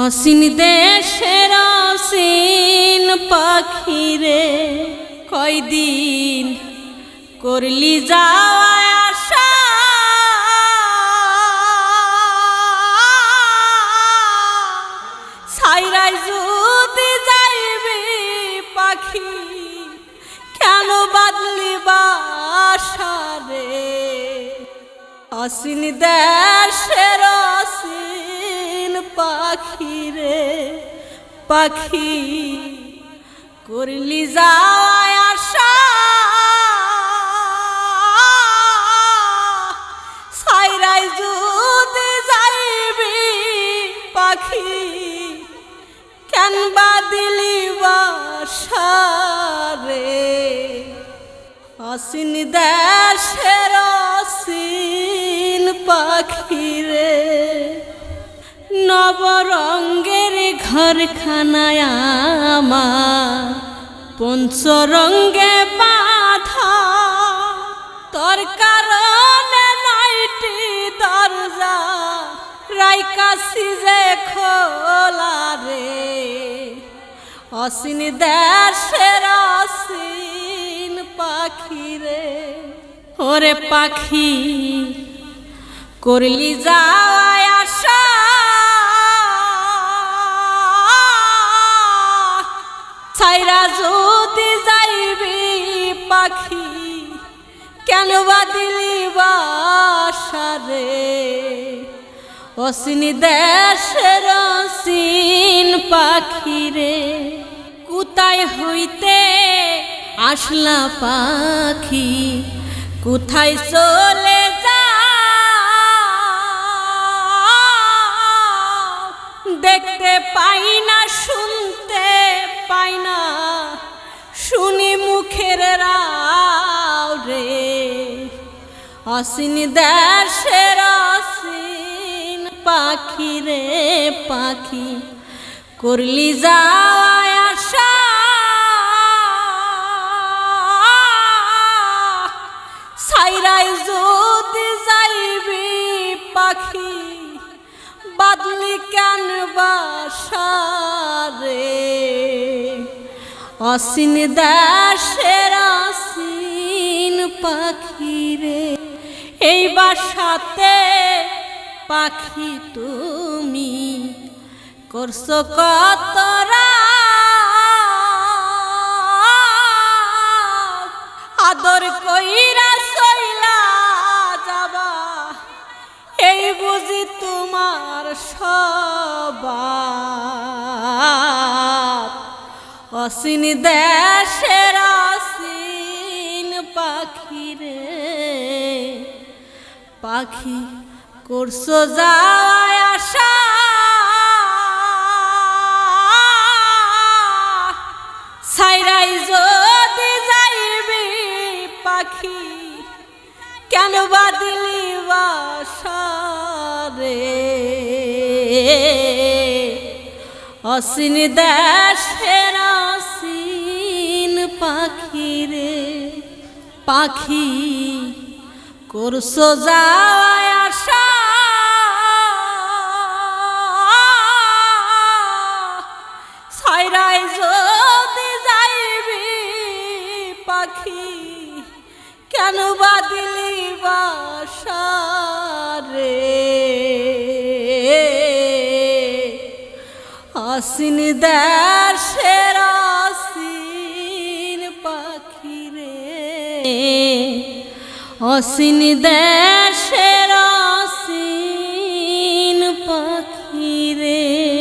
অসীন দেশের অসীন পাখি রে, কয়দিন করলি যাওয়া আসা, ছাইরাই যদি যাইবি পাখি, কেন বাদলি বাসা রে। অসীন দেশের অসীন পাখি রে, পাখি করলি যাওয়া আসা, ছাইরাই যদি যাইবি পাখি, কেন বাদলি বাসা রে। অসীন দেশের অসীন পাখি রে, নবরঙ্গের ঘরখানায় আমার পঞ্চরঙ্গে বাঁধা, তোর কারণে নয়টি দরজা রাইকাছি যে খোলা রে। অসীন দেশের অসীন পাখি রে, ওরে পাখি করলি যাওয়া আসা, ছাইরা যদি যাইবি পাখি, কেন বাদিলি বাসা রে। অসীন দেশের অসীন পাখি রে, কোথায় হইতে আসলা পাখি, কোথায় চলে যা, দেখতে পাই না শুনতে পাই না, শুনি মুখের রাও রে। অসীন দেশের অসীন পাখি রে, পাখি করলি যাওয়া আসা, ছাইরাই যদি যাইবি পাখি, বাদলি কেন বাসা রে। অসীন দেশের অসীন পাখি রে, এই বাসাতে পাখি তুমি করছো কত আদর কইরা চইলা যাবা, এই বুঝি তোমার স্বভাব। অসীন দেশের অসীন পাখি রে, পাখি করছো যাওয়া আসা, ছাইরাই যদি যাইবি পাখি, কেন বাদলি বাসা রে। অসীন দেশের অসীন পাখি রে, পাখি করছো যাওয়া আসা, ছাইরাই যদি যাইবি পাখি, কেন বাদলি বাসা রে। অসীন দেশের অসীন পাখি রে, অসীন দেশ